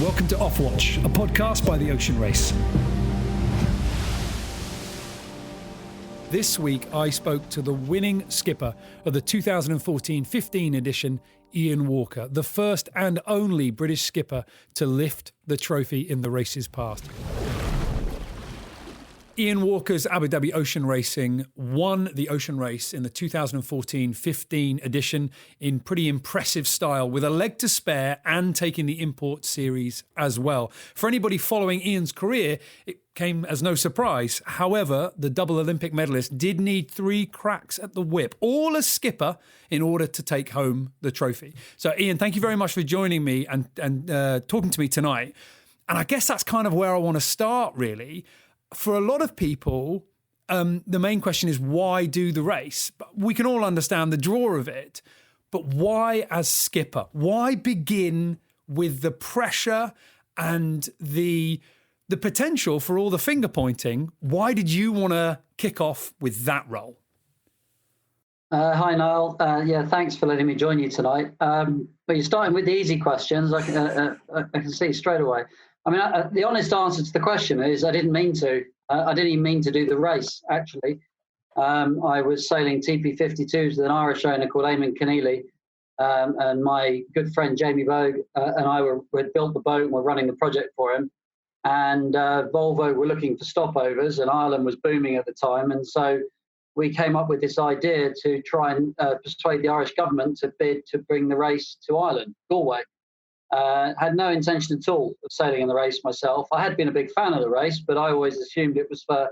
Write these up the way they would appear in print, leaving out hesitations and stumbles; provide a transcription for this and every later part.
Welcome to Off Watch, a podcast by the Ocean Race. This week, I spoke to the winning skipper of the 2014-15 edition, Ian Walker, the first and only British skipper to lift the trophy in the races past. Ian Walker's Abu Dhabi Ocean Racing won the Ocean Race in the 2014-15 edition in pretty impressive style, with a leg to spare and taking the import series as well. For anybody following Ian's career, it came as no surprise. However, the double Olympic medalist did need 3 cracks at the whip, all as skipper, in order to take home the trophy. So, Ian, thank you very much for joining me and talking to me tonight. And I guess that's kind of where I want to start, really. For a lot of people, the main question is, why do the race? We can all understand the draw of it, but why as skipper? Why begin with the pressure and the potential for all the finger pointing? Why did you want to kick off with that role? Hi, Niall. Thanks for letting me join you tonight. But you're starting with the easy questions. I can see straight away. I mean, the honest answer to the question is I didn't mean to. I didn't even mean to do the race, actually. I was sailing TP52s with an Irish owner called Eamon Keneally, and my good friend Jamie Vogue and I had built the boat and were running the project for him. And Volvo were looking for stopovers, and Ireland was booming at the time. And so we came up with this idea to try and persuade the Irish government to bid to bring the race to Ireland, Galway. Had no intention at all of sailing in the race myself. I had been a big fan of the race, but I always assumed it was for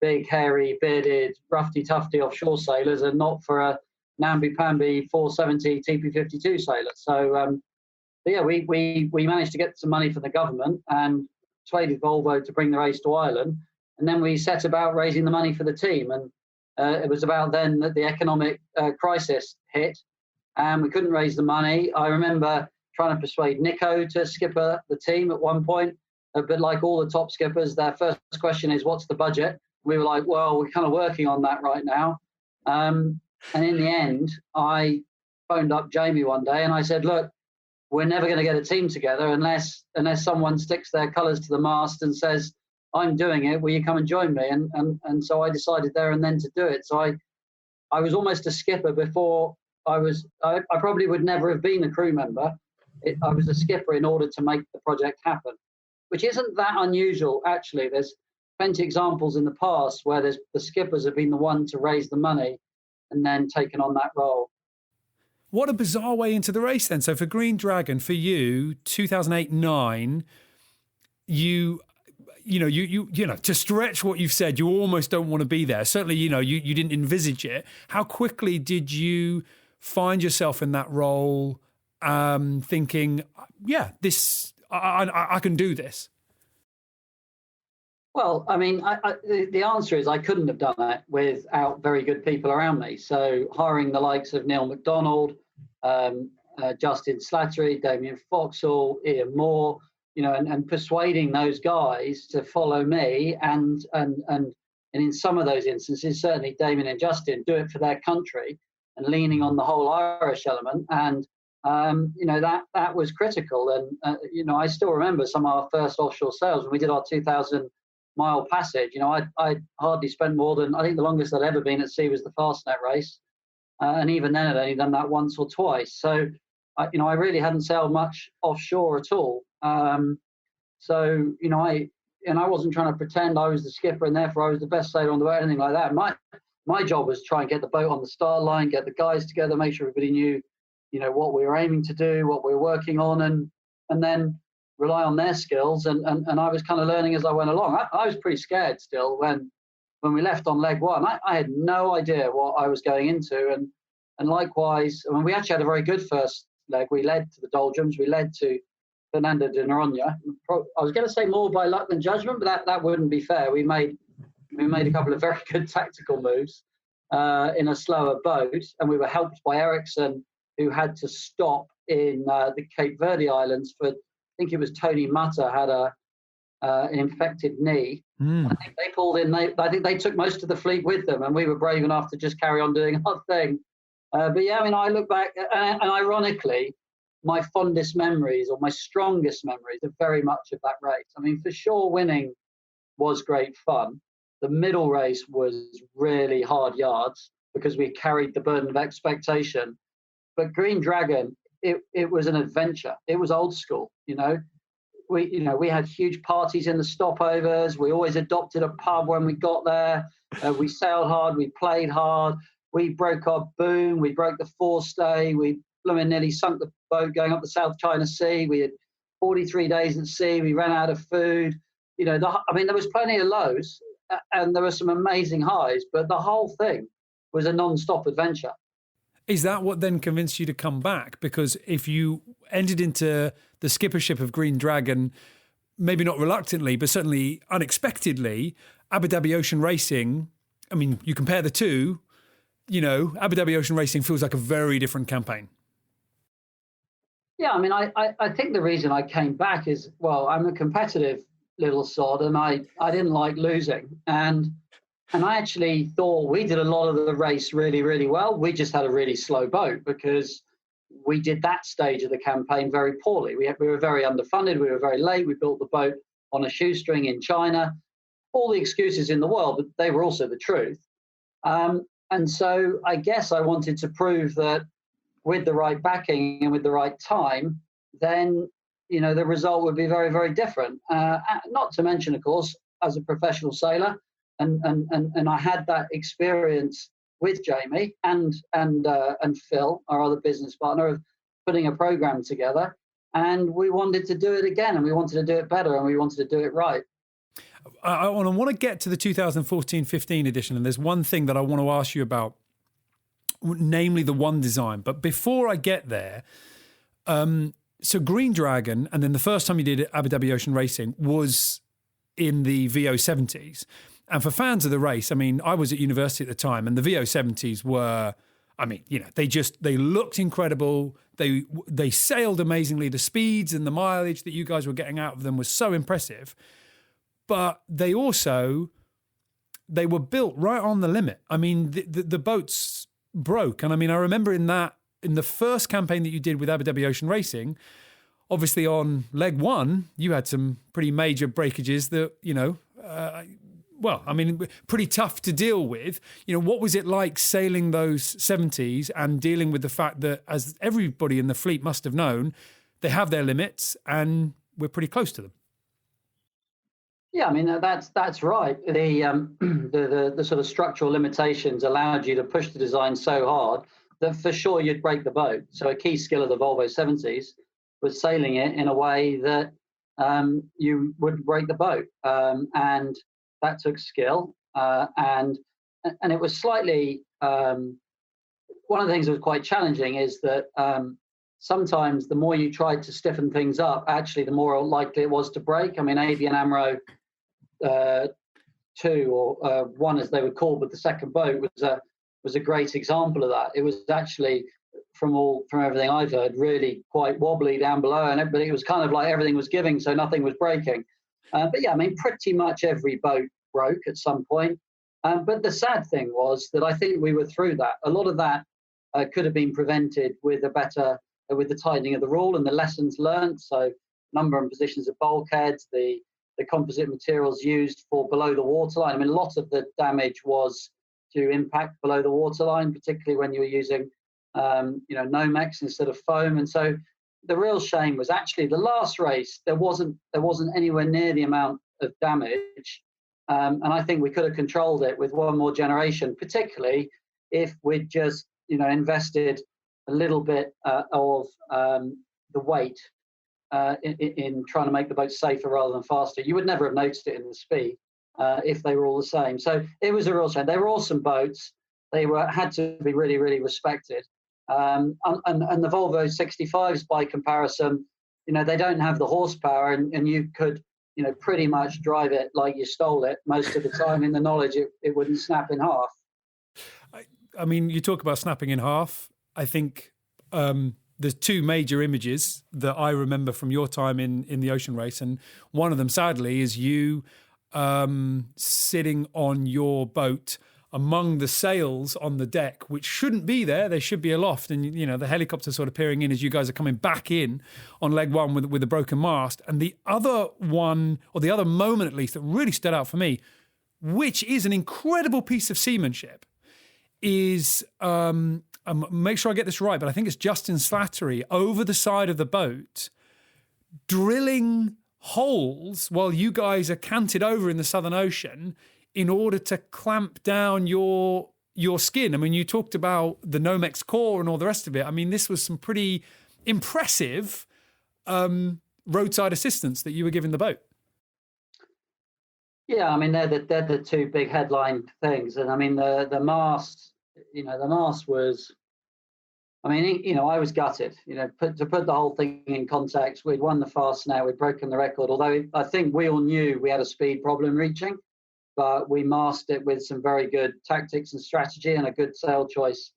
big, hairy, bearded, roughy-tufty offshore sailors and not for a namby-pamby 470 TP52 sailor. So, we managed to get some money from the government and persuaded Volvo to bring the race to Ireland. And then we set about raising the money for the team. And it was about then that the economic crisis hit, and we couldn't raise the money. I remember trying to persuade Nico to skipper the team at one point. But like all the top skippers, their first question is, what's the budget? We were like, well, we're kind of working on that right now. And in the end, I phoned up Jamie one day and I said, look, we're never going to get a team together unless someone sticks their colours to the mast and says, I'm doing it, will you come and join me? And so I decided there and then to do it. So I was almost a skipper before I probably would never have been a crew member. I was a skipper in order to make the project happen, which isn't that unusual, actually. There's plenty of examples in the past where the skippers have been the one to raise the money and then taken on that role. What a bizarre way into the race then. So for Green Dragon, for you, 2008-9, you to stretch what you've said, you almost don't want to be there. Certainly, you didn't envisage it. How quickly did you find yourself in that role, thinking, yeah, I can do this? Well, I mean, the answer is I couldn't have done it without very good people around me. So hiring the likes of Neil MacDonald, Justin Slattery, Damien Foxall, Ian Moore, and persuading those guys to follow me, and in some of those instances, certainly Damien and Justin, do it for their country, and leaning on the whole Irish element. And that was critical. And, I still remember some of our first offshore sails when we did our 2,000-mile passage. I'd hardly spent more than, I think the longest I'd ever been at sea was the Fastnet race. And even then I'd only done that once or twice. So, I really hadn't sailed much offshore at all. I wasn't trying to pretend I was the skipper and therefore I was the best sailor on the boat, anything like that. My job was to try and get the boat on the start line, get the guys together, make sure everybody knew what we were aiming to do, what we were working on, and then rely on their skills. And I was kind of learning as I went along. I was pretty scared still when we left on leg one. I had no idea what I was going into. And likewise, we actually had a very good first leg. We led to the doldrums. We led to Fernando de Noronha. I was going to say more by luck than judgment, but that wouldn't be fair. We made a couple of very good tactical moves in a slower boat, and we were helped by Ericsson, who had to stop in the Cape Verde Islands for, I think it was Tony Mata had an infected knee. I think they pulled in. I think they took most of the fleet with them, and we were brave enough to just carry on doing our thing. I look back, and ironically, my fondest memories or my strongest memories are very much of that race. I mean, for sure, winning was great fun. The middle race was really hard yards because we carried the burden of expectation. But Green Dragon, it was an adventure. It was old school, we had huge parties in the stopovers. We always adopted a pub when we got there. We sailed hard. We played hard. We broke our boom. We broke the forestay. We nearly sunk the boat going up the South China Sea. We had 43 days at sea. We ran out of food. There was plenty of lows and there were some amazing highs, but the whole thing was a non-stop adventure. Is that what then convinced you to come back? Because if you entered into the skippership of Green Dragon, maybe not reluctantly, but certainly unexpectedly, Abu Dhabi Ocean Racing, I mean, you compare the two, Abu Dhabi Ocean Racing feels like a very different campaign. Yeah, I mean, I think the reason I came back is, well, I'm a competitive little sod and I didn't like losing. And I actually thought we did a lot of the race really, really well. We just had a really slow boat because we did that stage of the campaign very poorly. We were very underfunded. We were very late. We built the boat on a shoestring in China. All the excuses in the world, but they were also the truth. And so I guess I wanted to prove that with the right backing and with the right time, then, the result would be very, very different. Not to mention, of course, as a professional sailor, and I had that experience with Jamie and Phil, our other business partner, of putting a program together, and we wanted to do it again, and we wanted to do it better, and we wanted to do it right. I want to get to the 2014-15 edition, and there's one thing that I want to ask you about, namely the one design. But before I get there, so Green Dragon, and then the first time you did Abu Dhabi Ocean Racing was in the VO70s. And for fans of the race, I mean, I was at university at the time, and the VO70s were, they looked incredible. They sailed amazingly. The speeds and the mileage that you guys were getting out of them was so impressive. But they were built right on the limit. I mean, the boats broke. And I mean, I remember in the first campaign that you did with Abu Dhabi Ocean Racing, obviously on leg one, you had some pretty major breakages that, pretty tough to deal with. What was it like sailing those 70s and dealing with the fact that, as everybody in the fleet must have known, they have their limits and we're pretty close to them? Yeah, I mean, that's right. The sort of structural limitations allowed you to push the design so hard that for sure you'd break the boat. So a key skill of the Volvo 70s was sailing it in a way that you wouldn't break the boat. And that took skill, and it was slightly. One of the things that was quite challenging is that sometimes the more you tried to stiffen things up, actually, the more likely it was to break. I mean, ABN AMRO 2 or 1, as they were called, but the second boat was a great example of that. It was actually, from everything I've heard, really quite wobbly down below, and it was kind of like everything was giving, so nothing was breaking. But yeah, I mean, pretty much every boat broke at some point. But the sad thing was that I think we were through that. A lot of that could have been prevented with the tightening of the rule and the lessons learned. So number and positions of bulkheads, the composite materials used for below the waterline. I mean, a lot of the damage was to impact below the waterline, particularly when you were using Nomex instead of foam. And so the real shame was actually the last race, there wasn't anywhere near the amount of damage. And I think we could have controlled it with one more generation, particularly if we'd just, invested a little bit of the weight in trying to make the boat safer rather than faster. You would never have noticed it in the speed if they were all the same. So it was a real shame. They were awesome boats. They had to be really, really respected. And the Volvo 65s, by comparison, they don't have the horsepower, and you could, pretty much drive it like you stole it most of the time, in the knowledge it wouldn't snap in half. I mean, you talk about snapping in half. I think there's two major images that I remember from your time in the ocean race, and one of them, sadly, is you sitting on your boat among the sails on the deck, which shouldn't be there. They should be aloft. And, the helicopter sort of peering in as you guys are coming back in on leg one with a broken mast. And the other one, or the other moment at least, that really stood out for me, which is an incredible piece of seamanship, is, make sure I get this right, but I think it's Justin Slattery over the side of the boat, drilling holes while you guys are canted over in the Southern Ocean in order to clamp down your skin. I mean, you talked about the Nomex core and all the rest of it. I mean, this was some pretty impressive roadside assistance that you were giving the boat. Yeah, I mean, they're the two big headline things. And I mean, the mast, the mast was, I mean, I was gutted, to put the whole thing in context. We'd won the Fastnet, we'd broken the record, although I think we all knew we had a speed problem reaching. But we masked it with some very good tactics and strategy and a good sail choice.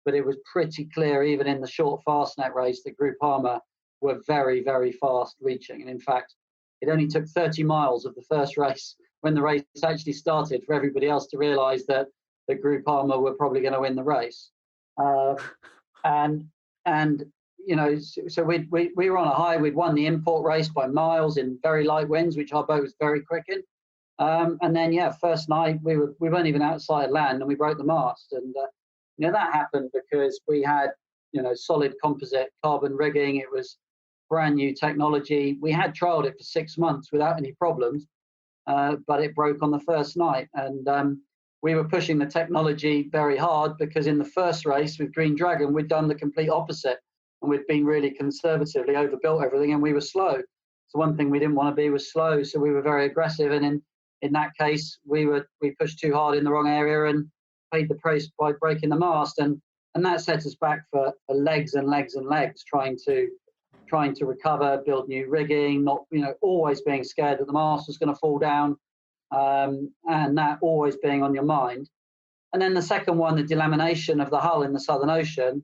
But it was pretty clear, even in the short Fastnet race, that Groupama were very, very fast reaching. And in fact, it only took 30 miles of the first race, when the race actually started, for everybody else to realise that the Groupama were probably going to win the race. So we were on a high. We'd won the import race by miles in very light winds, which our boat was very quick in. And then, first night we weren't even outside land, and we broke the mast. And that happened because we had solid composite carbon rigging. It was brand new technology. We had trialed it for 6 months without any problems, but it broke on the first night. And we were pushing the technology very hard because in the first race with Green Dragon, we'd done the complete opposite, and we'd been really conservatively overbuilt everything, and we were slow. So one thing we didn't want to be was slow, so we were very aggressive. And in that case, we pushed too hard in the wrong area and paid the price by breaking the mast, and that set us back for legs and legs and legs, trying to recover, build new rigging, not always being scared that the mast was going to fall down, and that always being on your mind. And then the second one, the delamination of the hull in the Southern Ocean,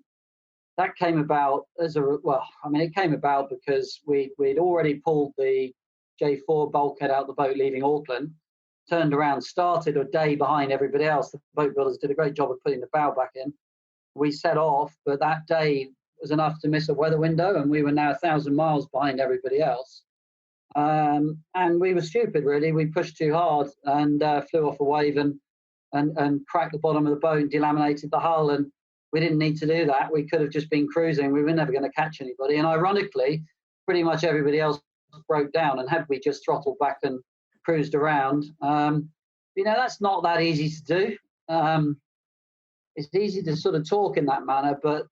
that came about it came about because we'd already pulled the J4 bulkhead out the boat leaving Auckland, turned around, started a day behind everybody else. The boat builders did a great job of putting the bow back in. We set off, but that day was enough to miss a weather window, and we were now 1,000 miles behind everybody else. And we were stupid, really. We pushed too hard and flew off a wave and cracked the bottom of the boat and delaminated the hull. And we didn't need to do that. We could have just been cruising. We were never going to catch anybody. And ironically, pretty much everybody else broke down. And had we just throttled back and cruised around, that's not that easy to do. It's easy to sort of talk in that manner, but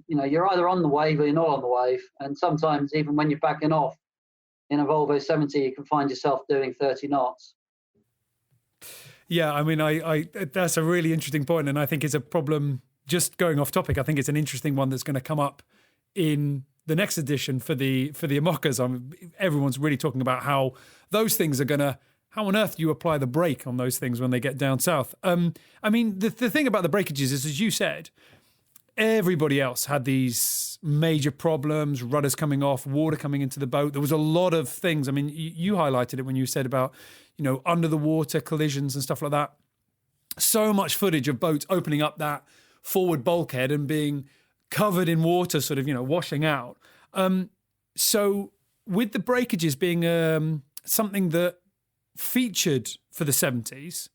you're either on the wave or you're not on the wave. And sometimes even when you're backing off in a Volvo 70, you can find yourself doing 30 knots. Yeah, I mean, I that's a really interesting point, and I think it's a problem. Just going off topic, I think it's an interesting one that's going to come up in the next edition for the Imocas. Everyone's really talking about how those things are going to. How on earth do you apply the brake on those things when they get down south? I mean, the thing about the breakages is, as you said, everybody else had these major problems, rudders coming off, water coming into the boat. There was a lot of things. I mean, you highlighted it when you said about, under the water collisions and stuff like that. So much footage of boats opening up that forward bulkhead and being covered in water, sort of, washing out. So with the breakages being something that featured for the 70s,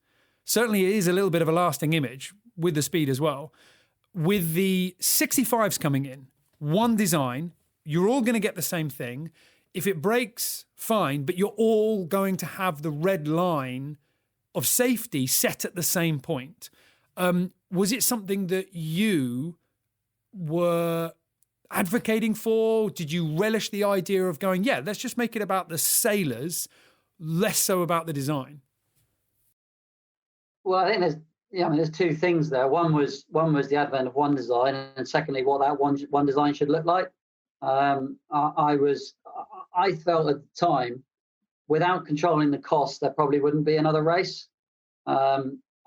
certainly it is a little bit of a lasting image with the speed as well. With the 65s coming in, one design, you're all going to get the same thing. If it breaks, fine, but you're all going to have the red line of safety set at the same point. Was it something that you were advocating for? Did you relish the idea of going, yeah, let's just make it about the sailors, less so about the design? Well, I think there's two things there. One was the advent of one design, and secondly, what that one design should look like. I felt at the time, without controlling the cost, there probably wouldn't be another race.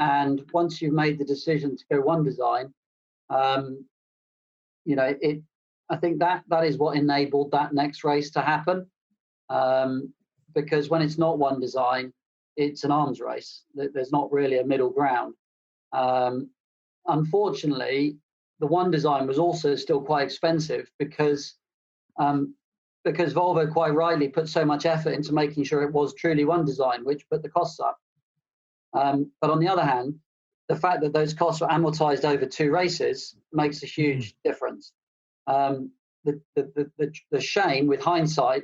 And once you've made the decision to go one design, I think that is what enabled that next race to happen. Because when it's not one design, it's an arms race. There's not really a middle ground. Unfortunately, the one design was also still quite expensive because Volvo quite rightly put so much effort into making sure it was truly one design, which put the costs up. But on the other hand, the fact that those costs were amortized over 2 races makes a huge difference. The shame, with hindsight,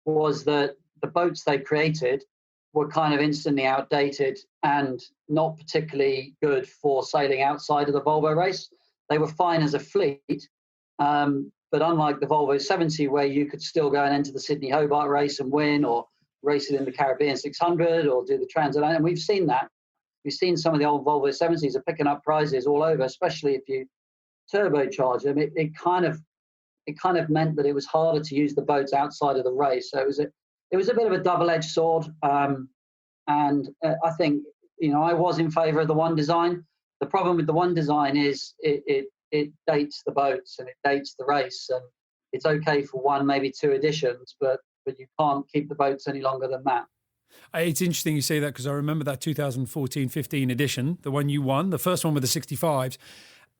was that the boats they created were kind of instantly outdated and not particularly good for sailing outside of the Volvo race. They were fine as a fleet, but unlike the Volvo 70, where you could still go and enter the Sydney Hobart race and win, or race it in the Caribbean 600, or do the transatlantic, and we've seen that. We've seen some of the old Volvo 70s are picking up prizes all over, especially if you turbocharge them. It kind of meant that it was harder to use the boats outside of the race. So it was a bit of a double-edged sword. And I think, I was in favour of the one design. The problem with the one design is it dates the boats and it dates the race. And it's okay for 1, maybe 2 editions, but you can't keep the boats any longer than that. It's interesting you say that, because I remember that 2014-15 edition, the one you won, the first one with the 65s,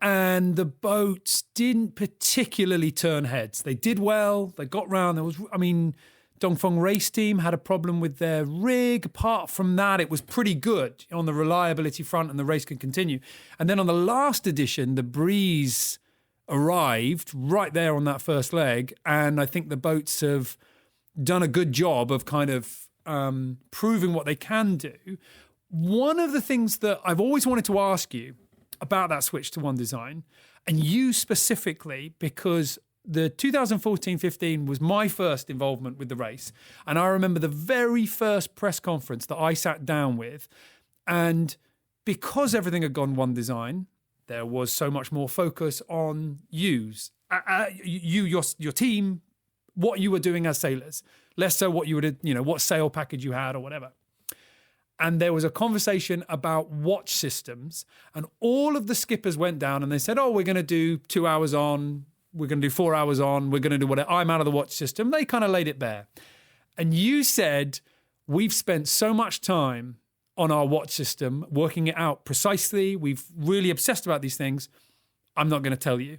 and the boats didn't particularly turn heads. They did well. They got round. Dongfeng Race Team had a problem with their rig. Apart from that, it was pretty good on the reliability front, and the race could continue. And then on the last edition, the breeze arrived right there on that first leg, and I think the boats have done a good job of kind of proving what they can do. One of the things that I've always wanted to ask you about that switch to one design, and you specifically, because the 2014-15 was my first involvement with the race, and I remember the very first press conference that I sat down with, and because everything had gone one design, there was so much more focus on your team, what you were doing as sailors, less so what you would, what sail package you had or whatever. And there was a conversation about watch systems, and all of the skippers went down and they said, we're going to do 2 hours on, we're going to do 4 hours on, we're going to do whatever. I'm out of the watch system. They kind of laid it bare. And you said, we've spent so much time on our watch system, working it out precisely. We've really obsessed about these things. I'm not going to tell you.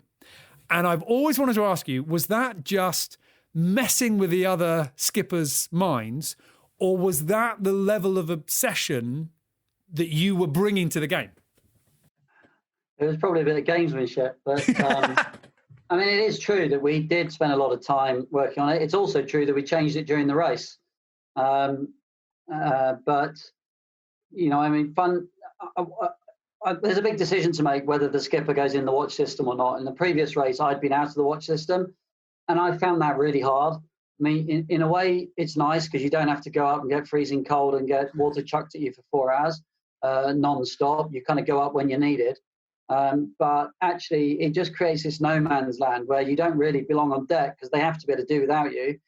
And I've always wanted to ask you, was that just messing with the other skippers' minds, or was that the level of obsession that you were bringing to the game? It was probably a bit of gamesmanship, but it is true that we did spend a lot of time working on it. It's also true that we changed it during the race. But there's a big decision to make whether the skipper goes in the watch system or not. In the previous race, I'd been out of the watch system, and I found that really hard. In a way, it's nice because you don't have to go up and get freezing cold and get water chucked at you for 4 hours non-stop. You kind of go up when you need it. But actually, it just creates this no man's land where you don't really belong on deck because they have to be able to do without you,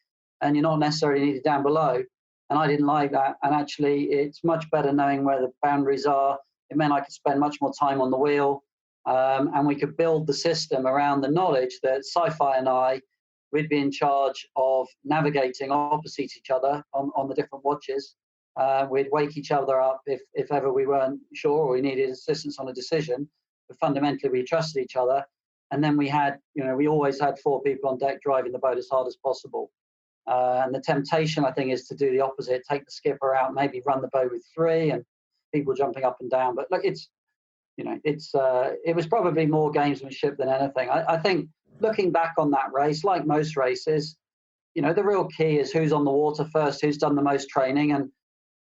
and you're not necessarily needed down below. And I didn't like that. And actually, it's much better knowing where the boundaries are. It meant I could spend much more time on the wheel, and we could build the system around the knowledge that Sci-Fi and we'd be in charge of navigating opposite each other on the different watches. We'd wake each other up if ever we weren't sure or we needed assistance on a decision. But fundamentally, we trusted each other. And then we always had 4 people on deck driving the boat as hard as possible. And the temptation, I think, is to do the opposite, take the skipper out, maybe run the boat with 3 and people jumping up and down. But look, it was probably more gamesmanship than anything. I think looking back on that race, like most races, the real key is who's on the water first, who's done the most training. And,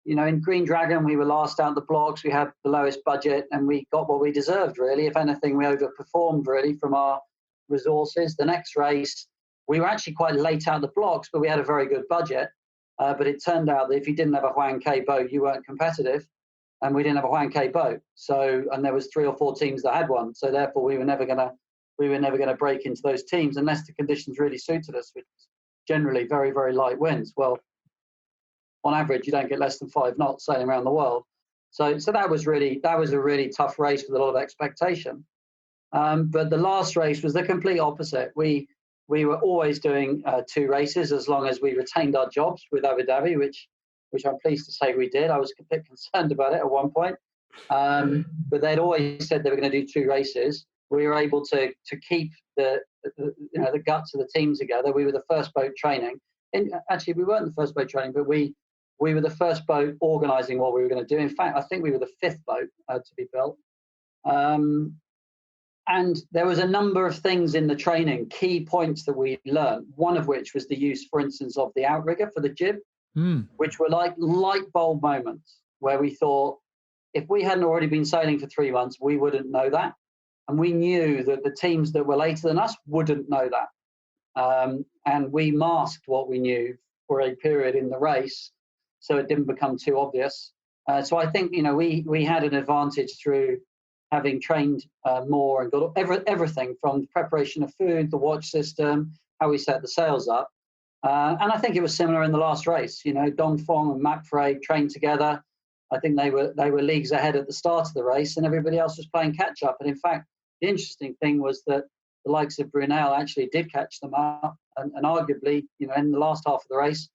in Green Dragon, we were last out the blocks. We had the lowest budget and we got what we deserved, really. If anything, we overperformed, really, from our resources. The next race, we were actually quite late out the blocks, but we had a very good budget. But it turned out that if you didn't have a Huang K boat, you weren't competitive. And we didn't have a Huang K boat. And there was 3 or 4 teams that had one. So therefore, we were never going to break into those teams unless the conditions really suited us, which is generally very, very light winds. Well, on average, you don't get less than 5 knots sailing around the world. So that was a really tough race with a lot of expectation. But the last race was the complete opposite. We were always doing 2 races as long as we retained our jobs with Abu Dhabi, which which I'm pleased to say we did. I was a bit concerned about it at one point, but they'd always said they were going to do 2 races. We were able to keep the guts of the team together. We were the first boat training. Actually, we weren't the first boat training, but we were the first boat organising what we were going to do. In fact, I think we were the 5th boat to be built. And there was a number of things in the training, key points that we learned, one of which was the use, for instance, of the outrigger for the jib, which were like light bulb moments where we thought, if we hadn't already been sailing for 3 months, we wouldn't know that. And we knew that the teams that were later than us wouldn't know that. And we masked what we knew for a period in the race, so it didn't become too obvious. So I think, we had an advantage through having trained more and got everything from the preparation of food, the watch system, how we set the sails up. And I think it was similar in the last race. Dong Fong and Mac Frey trained together. I think they were leagues ahead at the start of the race, and everybody else was playing catch up. And in fact, the interesting thing was that the likes of Brunel actually did catch them up, and arguably, in the last half of the race,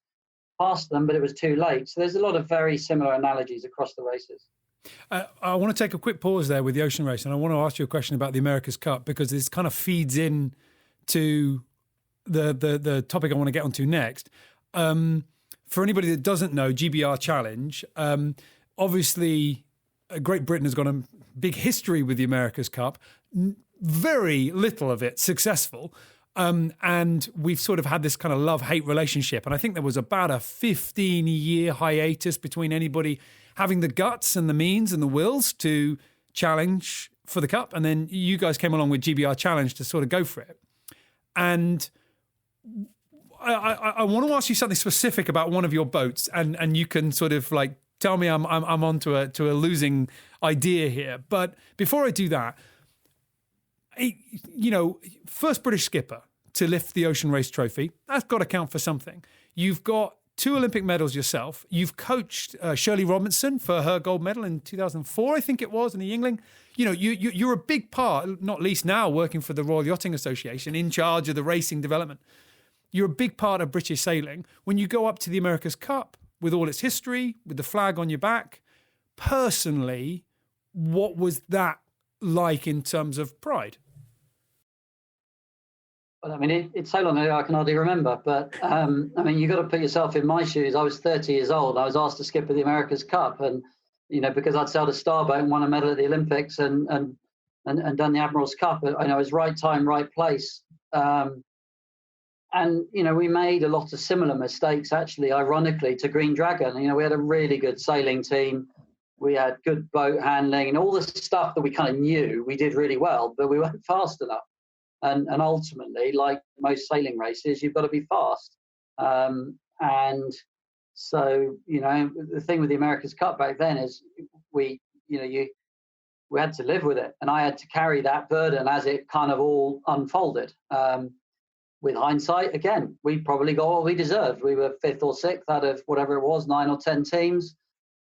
passed them, but it was too late. So there's a lot of very similar analogies across the races. I want to take a quick pause there with the ocean race, and I want to ask you a question about the America's Cup, because this kind of feeds in to the topic I want to get onto next. For anybody that doesn't know, GBR Challenge, obviously Great Britain has got a big history with the America's Cup, very little of it successful. And we've sort of had this kind of love-hate relationship. And I think there was about a 15-year hiatus between anybody having the guts and the means and the wills to challenge for the Cup. And then you guys came along with GBR Challenge to sort of go for it. And I want to ask you something specific about one of your boats. And you can sort of like tell me I'm onto a losing idea here. But before I do that, first British skipper to lift the Ocean Race trophy, that's got to count for something. You've got 2 Olympic medals yourself. You've coached Shirley Robinson for her gold medal in 2004, I think it was, in the Yingling. You're a big part, not least now working for the Royal Yachting Association, in charge of the racing development. You're a big part of British sailing. When you go up to the America's Cup, with all its history, with the flag on your back, personally, what was that like in terms of pride? Well, I mean, it's so long ago I can hardly remember. But you've got to put yourself in my shoes. I was 30 years old. I was asked to skip at the America's Cup, and because I'd sailed a starboat and won a medal at the Olympics and done the Admiral's Cup, it was right time, right place. And we made a lot of similar mistakes, actually, ironically, to Green Dragon. We had a really good sailing team. We had good boat handling and all the stuff that we kind of knew we did really well, but we weren't fast enough. And ultimately, like most sailing races, you've got to be fast. And so, the thing with the America's Cup back then is we had to live with it. And I had to carry that burden as it kind of all unfolded. With hindsight, again, we probably got what we deserved. We were 5th or 6th out of whatever it was, 9 or 10 teams.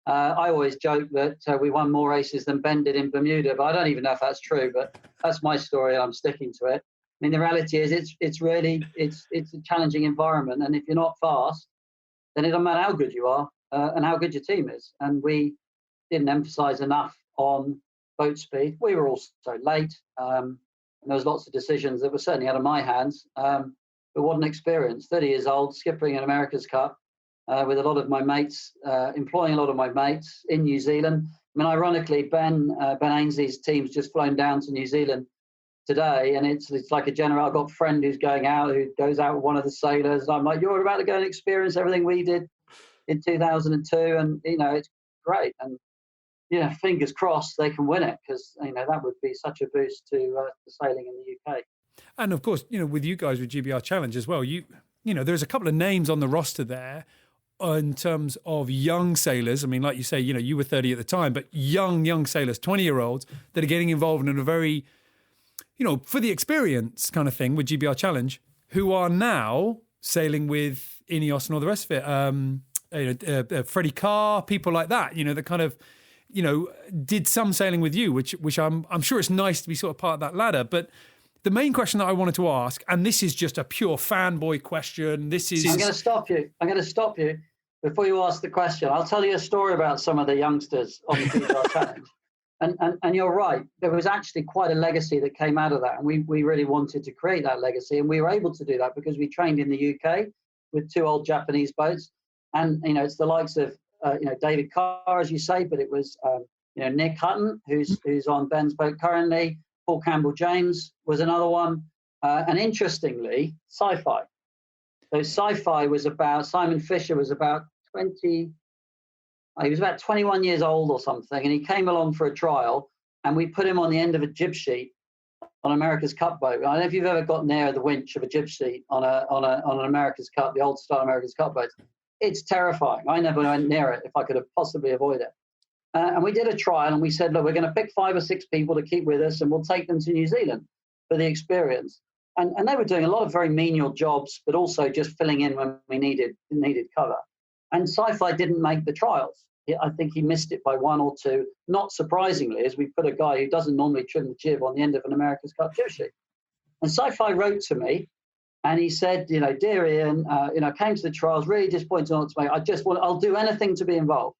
I always joke that we won more races than Ben did in Bermuda, but I don't even know if that's true. But that's my story, and I'm sticking to it. I mean, the reality is, it's a challenging environment, and if you're not fast, then it doesn't matter how good you are and how good your team is. And we didn't emphasise enough on boat speed. We were also late. And there was lots of decisions that were certainly out of my hands. But what an experience! 30 years old, skipping an America's Cup. With a lot of my mates, employing a lot of my mates in New Zealand. I mean, ironically, Ben Ainsley's team's just flown down to New Zealand today, and it's like a general. I've got a friend who goes out with one of the sailors. And I'm like, you're about to go and experience everything we did in 2002, and it's great. And fingers crossed they can win it, because that would be such a boost to sailing in the UK. And of course, with you guys with GBR Challenge as well, there's a couple of names on the roster there. In terms of young sailors, I mean, like you say, you were 30 at the time, but young sailors, 20-year-olds that are getting involved in a very, for the experience kind of thing with GBR Challenge, who are now sailing with Ineos and all the rest of it. Freddie Carr, people like that, that kind of, did some sailing with you, which I'm sure it's nice to be sort of part of that ladder. But the main question that I wanted to ask, and this is just a pure fanboy question. I'm going to stop you. before you ask the question, I'll tell you a story about some of the youngsters on the GBR Challenge. And you're right, there was actually quite a legacy that came out of that. And we really wanted to create that legacy. And we were able to do that because we trained in the UK with 2 old Japanese boats. And, it's the likes of, David Carr, as you say, but it was, Nick Hutton, who's on Ben's boat currently. Paul Campbell-James was another one. And interestingly, Sci-Fi. So Sci-Fi was Simon Fisher was about 20, he was about 21 years old or something, and he came along for a trial, and we put him on the end of a jib sheet on America's Cup boat. I don't know if you've ever got near the winch of a jib sheet on an America's Cup, the old style America's Cup boat. It's terrifying. I never went near it if I could have possibly avoided it. And we did a trial, and we said, look, we're going to pick 5 or 6 people to keep with us, and we'll take them to New Zealand for the experience. And they were doing a lot of very menial jobs, but also just filling in when we needed cover. And Sci-Fi didn't make the trials. I think he missed it by 1 or 2. Not surprisingly, as we put a guy who doesn't normally trim the jib on the end of an America's Cup jib sheet. And Sci-Fi wrote to me, and he said, dear Ian, came to the trials, really disappointed not to make. I'll do anything to be involved.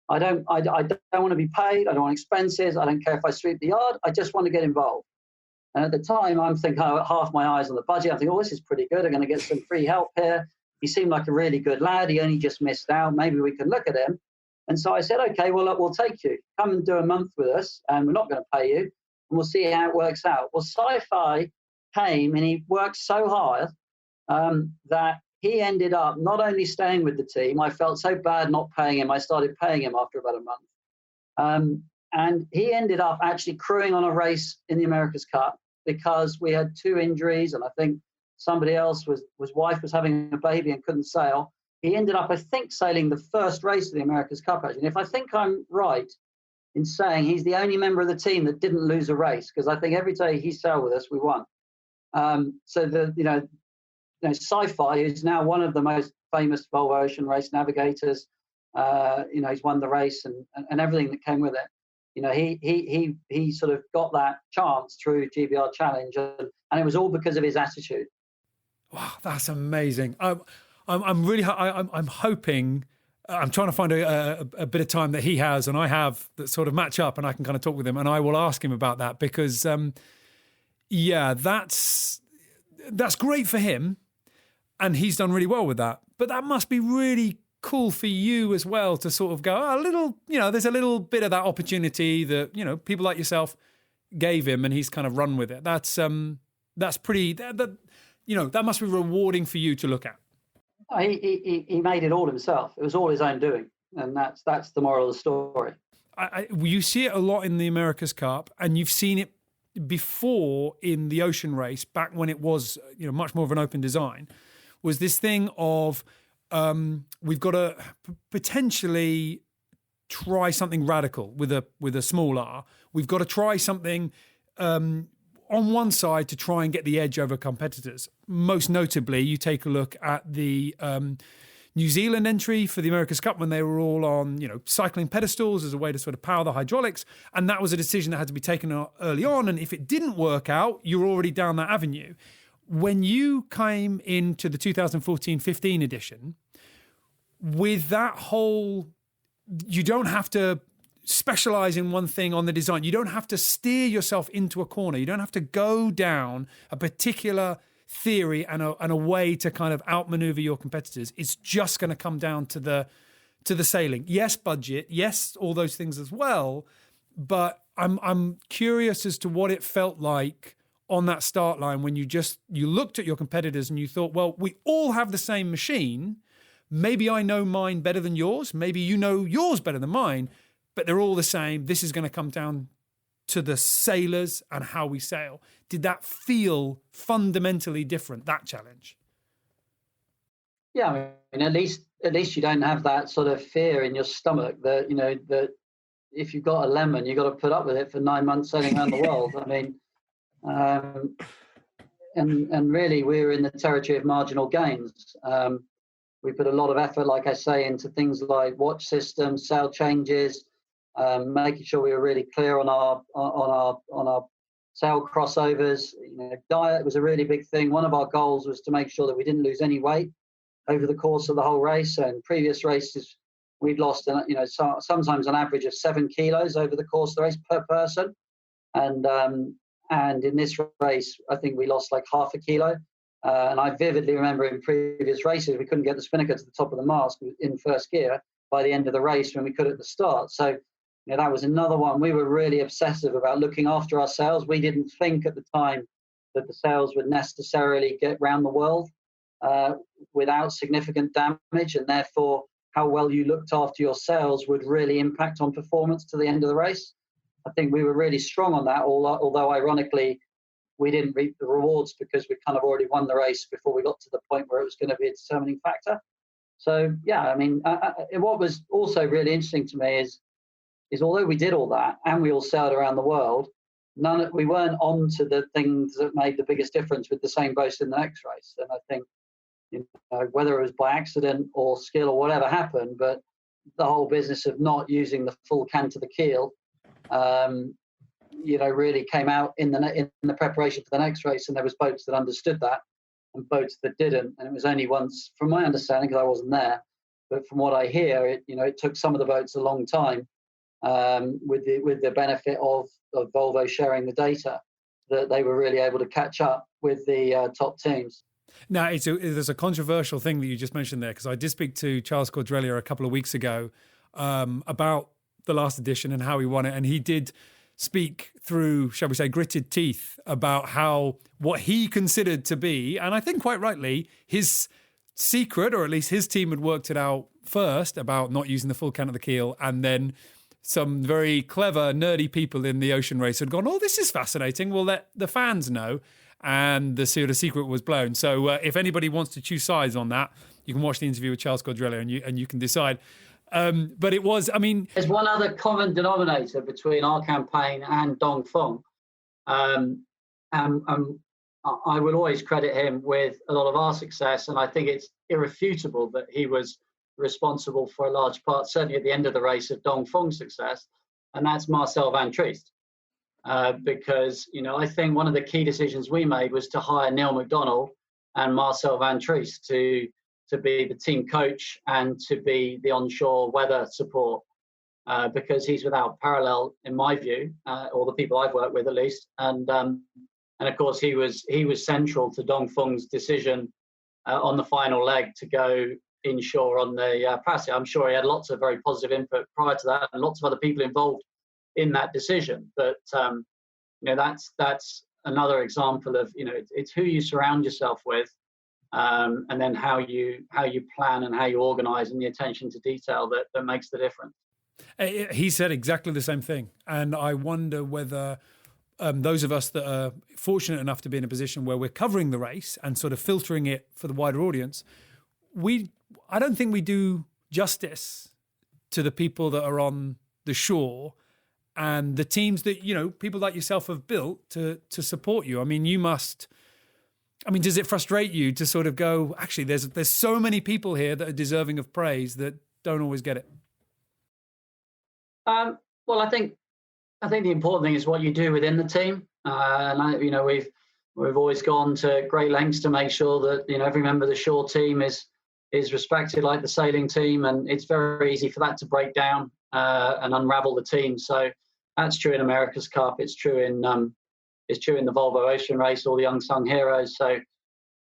I don't want to be paid. I don't want expenses. I don't care if I sweep the yard. I just want to get involved. And at the time, I'm thinking, half my eyes on the budget. I'm thinking, this is pretty good. I'm going to get some free help here. He seemed like a really good lad. He only just missed out. Maybe we can look at him. And so I said, okay, well, look, we'll take you. Come and do a month with us, and we're not going to pay you. And we'll see how it works out. Well, Sci-Fi came, and he worked so hard that he ended up not only staying with the team. I felt so bad not paying him. I started paying him after about a month. And he ended up actually crewing on a race in the America's Cup because we had 2 injuries, and I think somebody else his wife was having a baby and couldn't sail. He ended up, I think, sailing the first race of the America's Cup, actually. And if I think I'm right in saying he's the only member of the team that didn't lose a race, because I think every day he sailed with us, we won. Sci-Fi, who's now one of the most famous Volvo Ocean Race navigators, he's won the race and everything that came with it. He sort of got that chance through GBR Challenge, and it was all because of his attitude. Wow, that's amazing. I'm really I'm hoping. I'm trying to find a bit of time that he has and I have that sort of match up, and I can kind of talk with him, and I will ask him about that because, that's great for him, and he's done really well with that. But that must be really cool for you as well to sort of go there's a little bit of that opportunity that people like yourself gave him, and he's kind of run with it. That's pretty. That must be rewarding for you to look at. He made it all himself. It was all his own doing, and that's the moral of the story. You see it a lot in the America's Cup, and you've seen it before in the Ocean Race, back when it was much more of an open design. Was this thing of we've got to potentially try something radical with a small R. We've got to try something on one side to try and get the edge over competitors. Most notably, you take a look at the New Zealand entry for the America's Cup when they were all on, cycling pedestals as a way to sort of power the hydraulics. And that was a decision that had to be taken early on. And if it didn't work out, you were already down that avenue. When you came into the 2014-15 edition, with that whole, you don't have to specialize in one thing on the design. You don't have to steer yourself into a corner. You don't have to go down a particular theory and a way to kind of outmaneuver your competitors. It's just going to come down to the sailing. Yes, budget. Yes, all those things as well. But I'm curious as to what it felt like on that start line when you looked at your competitors and you thought, well, we all have the same machine. Maybe I know mine better than yours. Maybe you know yours better than mine. But they're all the same. This is going to come down to the sailors and how we sail. Did that feel fundamentally different, that challenge? Yeah, I mean, at least you don't have that sort of fear in your stomach that, that if you've got a lemon, you've got to put up with it for 9 months sailing around the world. I mean, and really we're in the territory of marginal gains. We put a lot of effort, like I say, into things like watch systems, sail changes, making sure we were really clear on our sail crossovers. Diet was a really big thing. One of our goals was to make sure that we didn't lose any weight. over the course of the whole race. So in previous races, we'd lost, sometimes an average of 7 kilos over the course of the race per person. And in this race, I think we lost like half a kilo. And I vividly remember in previous races, we couldn't get the spinnaker to the top of the mast in first gear by the end of the race when we could at the start. So that was another one. We were really obsessive about looking after our sails. We didn't think at the time that the sails would necessarily get round the world without significant damage, and therefore how well you looked after your sails would really impact on performance to the end of the race. I think we were really strong on that, although ironically, we didn't reap the rewards because we kind of already won the race before we got to the point where it was going to be a determining factor. So, yeah, I mean, what was also really interesting to me is although we did all that and we all sailed around the world, we weren't on to the things that made the biggest difference with the same boats in the next race. And I think, whether it was by accident or skill or whatever happened, but the whole business of not using the full can to the keel, really came out in the preparation for the next race. And there was boats that understood that and boats that didn't. And it was only once, from my understanding, because I wasn't there, but from what I hear, it took some of the boats a long time with the benefit of Volvo sharing the data, that they were really able to catch up with the top teams. Now, there's a controversial thing that you just mentioned there, because I did speak to Charles Cordrelier a couple of weeks ago about the last edition and how he won it. And he did speak through, shall we say, gritted teeth about what he considered to be, and I think quite rightly, his secret, or at least his team had worked it out first about not using the full can of the keel, and then some very clever, nerdy people in the ocean race had gone, oh, this is fascinating, we'll let the fans know. And the sort of secret was blown. So if anybody wants to choose sides on that, you can watch the interview with Charles Cordrelier and you can decide. But it was, I mean... There's one other common denominator between our campaign and Dongfeng. And I will always credit him with a lot of our success. And I think it's irrefutable that he was responsible for a large part, certainly at the end of the race, of Dongfeng's success. And that's Marcel van Triest. Because, I think one of the key decisions we made was to hire Neil McDonald and Marcel van Triest to be the team coach and to be the onshore weather support, because he's without parallel, in my view, or the people I've worked with at least. And of course, he was central to Dongfeng's decision on the final leg to go inshore on the Passia. I'm sure he had lots of very positive input prior to that, and lots of other people involved in that decision. But that's another example of it's who you surround yourself with, and then how you plan and how you organize, and the attention to detail that makes the difference. He said exactly the same thing, and I wonder whether those of us that are fortunate enough to be in a position where we're covering the race and sort of filtering it for the wider audience, I don't think we do justice to the people that are on the shore and the teams that, people like yourself have built to support you. I mean, does it frustrate you to sort of go, actually, there's so many people here that are deserving of praise that don't always get it? Well, I think the important thing is what you do within the team. We've always gone to great lengths to make sure that, every member of the shore team is respected like the sailing team, and it's very easy for that to break down and unravel the team. So that's true in America's Cup. It's true in the Volvo Ocean Race, all the unsung heroes. So,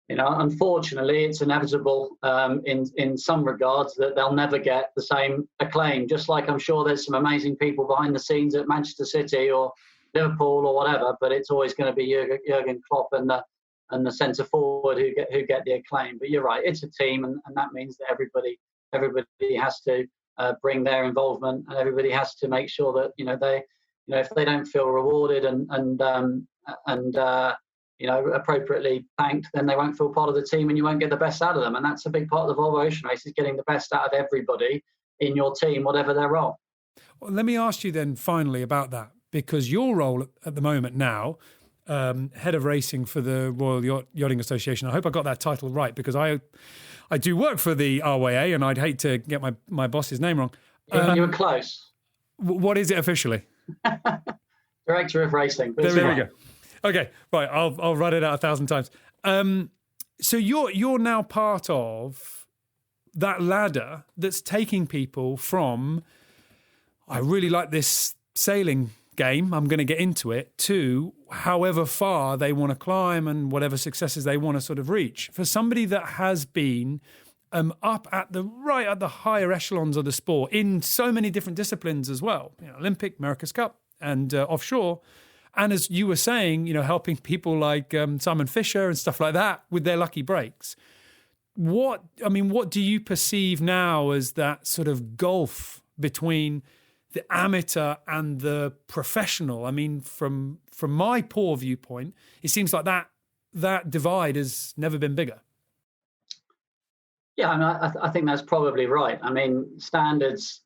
unfortunately, it's inevitable in some regards that they'll never get the same acclaim. Just like I'm sure there's some amazing people behind the scenes at Manchester City or Liverpool or whatever, but it's always going to be Jurgen Klopp and the centre forward who get the acclaim. But you're right, it's a team, and that means that everybody has to bring their involvement, and everybody has to make sure that if they don't feel rewarded and appropriately thanked, then they won't feel part of the team, and you won't get the best out of them. And that's a big part of the Volvo Ocean Race, is getting the best out of everybody in your team, whatever their role. Well, let me ask you then finally about that, because your role at the moment now, head of racing for the Royal Yachting Association. I hope I got that title right, because I do work for the RYA, and I'd hate to get my boss's name wrong. You were close. What is it officially? Director of Racing. There we go. Okay, right. I'll write it out 1,000 times. So you're now part of that ladder that's taking people from, I really like this sailing game, I'm going to get into it, to however far they want to climb and whatever successes they want to sort of reach. For somebody that has been up at the higher echelons of the sport in so many different disciplines as well, Olympic, America's Cup, and offshore. And as you were saying, helping people like Simon Fisher and stuff like that with their lucky breaks. What do you perceive now as that sort of gulf between the amateur and the professional? I mean, from my poor viewpoint, it seems like that divide has never been bigger. Yeah, I think that's probably right. I mean, standards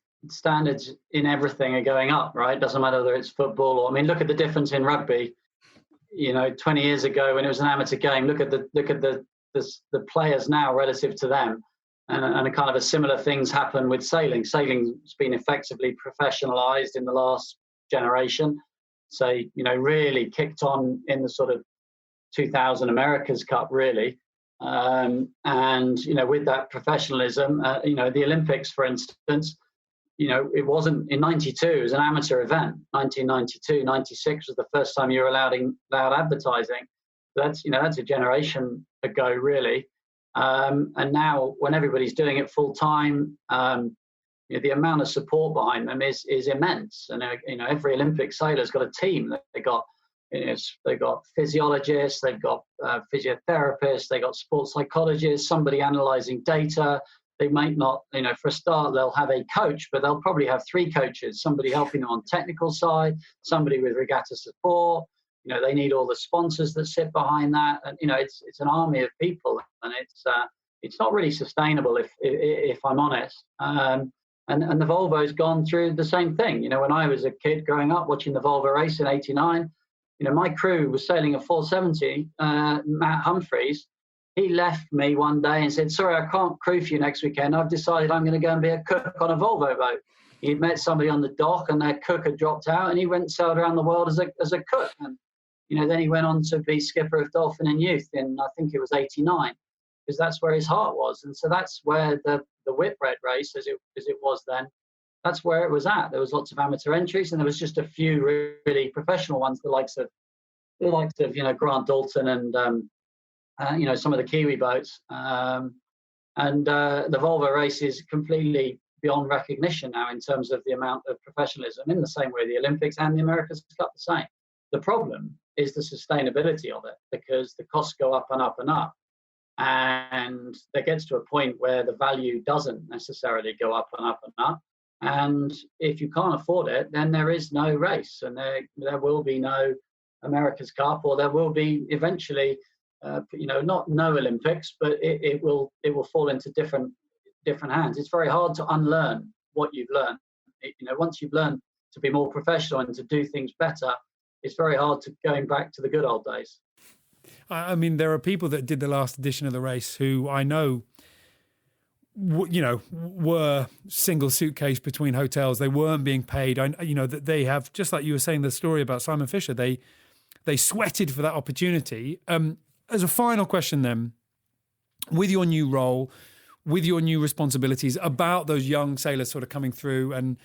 in everything are going up, right? Doesn't matter whether it's football or, look at the difference in rugby. 20 years ago when it was an amateur game, look at the players now relative to them, and a kind of a similar things happen with sailing. Sailing's been effectively professionalized in the last generation. So, really kicked on in the sort of 2000 America's Cup, really. And, with that professionalism, the Olympics, for instance, it wasn't in 92, it was an amateur event. 1992, 96 was the first time you were allowed advertising. That's a generation ago, really. And now when everybody's doing it full time, the amount of support behind them is immense. And, every Olympic sailor's got a team. They've got physiologists, they've got physiotherapists, they've got sports psychologists, somebody analysing data. They might not, for a start, they'll have a coach, but they'll probably have 3 coaches, somebody helping them on technical side, somebody with regatta support. They need all the sponsors that sit behind that. And, it's an army of people, and it's not really sustainable if I'm honest. And the Volvo's gone through the same thing. When I was a kid growing up watching the Volvo race in '89, my crew was sailing a 470, Matt Humphreys. He left me one day and said, "Sorry, I can't crew for you next weekend. I've decided I'm going to go and be a cook on a Volvo boat." He'd met somebody on the dock and their cook had dropped out, and he went and sailed around the world as a cook. And, then he went on to be skipper of Dolphin in Youth in, I think it was '89, because that's where his heart was. And so that's where the Whitbread race, as it was then, that's where it was at. There was lots of amateur entries, and there was just a few really professional ones, the likes of Grant Dalton and some of the Kiwi boats. And the Volvo race is completely beyond recognition now in terms of the amount of professionalism, in the same way the Olympics and the America's Cup the same. The problem is the sustainability of it, because the costs go up and up and up. And there gets to a point where the value doesn't necessarily go up and up and up. And if you can't afford it, then there is no race, and there will be no America's Cup, or there will be eventually, not no Olympics, but it will fall into different hands. It's very hard to unlearn what you've learned. Once you've learned to be more professional and to do things better, it's very hard to going back to the good old days. I mean, there are people that did the last edition of the race who I know, were single suitcase between hotels. They weren't being paid. That they have, just like you were saying the story about Simon Fisher, they sweated for that opportunity. As a final question then, with your new role, with your new responsibilities about those young sailors sort of coming through, and,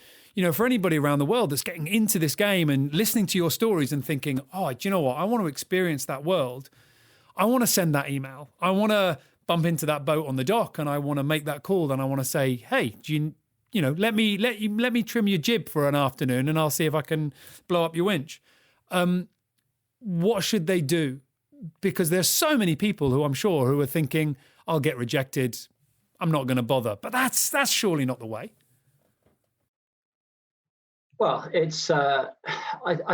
for anybody around the world that's getting into this game and listening to your stories and thinking, oh, do you know what? I want to experience that world. I want to send that email. I want to bump into that boat on the dock, and I want to make that call, and I want to say, hey, do let me trim your jib for an afternoon, and I'll see if I can blow up your winch. What should they do? Because there's so many people who I'm sure who are thinking, I'll get rejected, I'm not going to bother. But that's surely not the way. Well, it's. I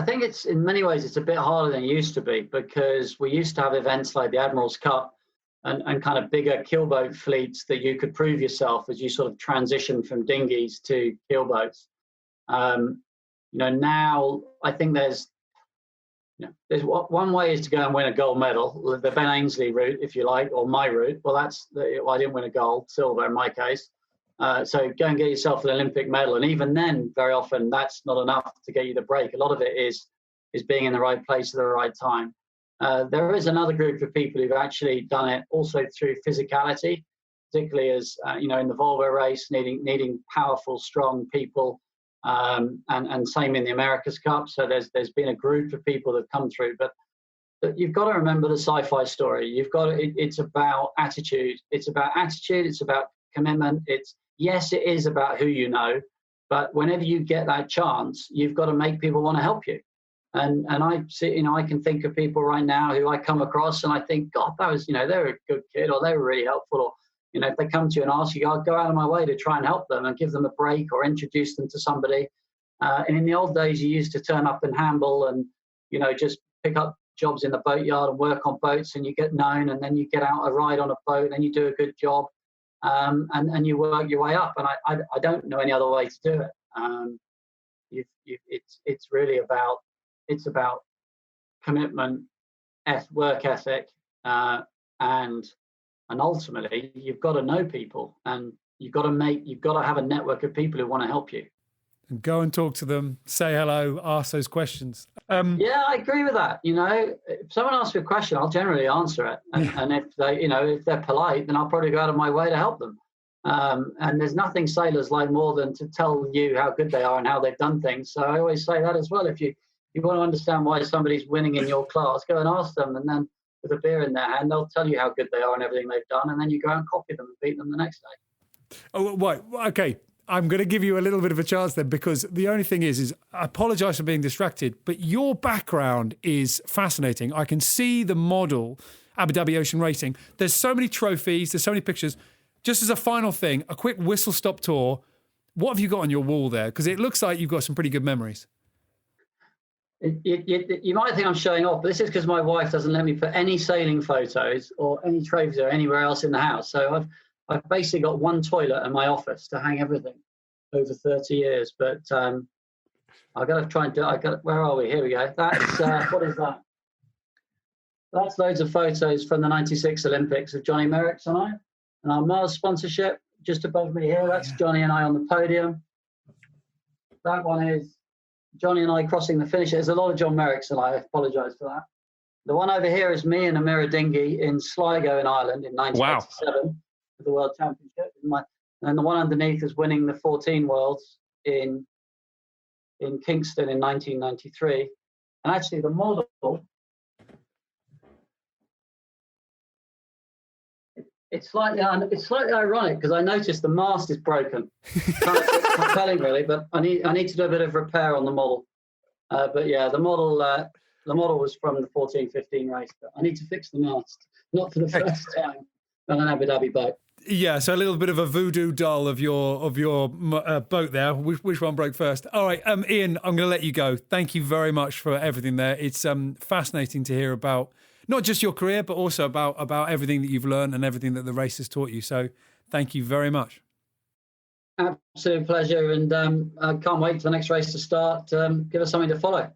think it's, in many ways, it's a bit harder than it used to be, because we used to have events like the Admiral's Cup and kind of bigger keelboat fleets that you could prove yourself as you sort of transition from dinghies to keelboats. Now I think there's one way is to go and win a gold medal, the Ben Ainsley route, if you like, or my route. Well, I didn't win a gold, silver in my case. So go and get yourself an Olympic medal. And even then, very often, that's not enough to get you the break. A lot of it is being in the right place at the right time. There is another group of people who've actually done it also through physicality. particularly as in the Volvo race, needing powerful, strong people, and same in the America's Cup. So there's been a group of people that come through, but you've got to remember the sci-fi story. It's about attitude. It's about attitude. It's about commitment. Yes, it is about who you know, but whenever you get that chance, you've got to make people want to help you. And I see, I can think of people right now who I come across and I think, God, that was, they're a good kid, or they were really helpful, or, if they come to you and ask you, I'll go out of my way to try and help them and give them a break or introduce them to somebody. And in the old days, you used to turn up in Hamble and, just pick up jobs in the boatyard and work on boats, and you get known, and then you get out a ride on a boat, and then you do a good job, and you work your way up. And I don't know any other way to do it. It's really about commitment, work ethic, and ultimately you've got to know people, and you've got to have a network of people who want to help you. And go and talk to them, say hello, ask those questions. Yeah, I agree with that. If someone asks me a question, I'll generally answer it. And if if they're polite, then I'll probably go out of my way to help them. And there's nothing sailors like more than to tell you how good they are and how they've done things. So I always say that as well. If you want to understand why somebody's winning in your class, go and ask them. And then with a beer in their hand, they'll tell you how good they are and everything they've done. And then you go and copy them and beat them the next day. Oh, right. Okay. I'm going to give you a little bit of a chance then, because the only thing is I apologise for being distracted, but your background is fascinating. I can see the model, Abu Dhabi Ocean Racing. There's so many trophies, there's so many pictures. Just as a final thing, a quick whistle-stop tour. What have you got on your wall there? Because it looks like you've got some pretty good memories. You might think I'm showing off, but this is because my wife doesn't let me put any sailing photos or any trophies or anywhere else in the house. So I've basically got one toilet in my office to hang everything over 30 years. But I've got to try and do it. Where are we? Here we go. That's, what is that? That's loads of photos from the 96 Olympics of Johnny Merrick's and I. And our Mars sponsorship just above me here, that's Johnny and I on the podium. That one is Johnny and I crossing the finish. There's a lot of John Merrick's and I apologise for that. The one over here is me and Amira Dinghy in Sligo in Ireland in 1987. For the World Championship, and the one underneath is winning the 14 Worlds in Kingston in 1993. And actually, the model, it's slightly ironic because I noticed the mast is broken. It's compelling, really, but I need to do a bit of repair on the model. But yeah, the model was from the 14-15 race. But I need to fix the mast, not for the first time on an Abu Dhabi boat. Yeah, so a little bit of a voodoo doll of your boat there. Which one broke first? All right, Ian, I'm going to let you go. Thank you very much for everything there. It's fascinating to hear about not just your career, but also about everything that you've learned and everything that the race has taught you. So thank you very much. Absolute pleasure, and I can't wait for the next race to start. Give us something to follow.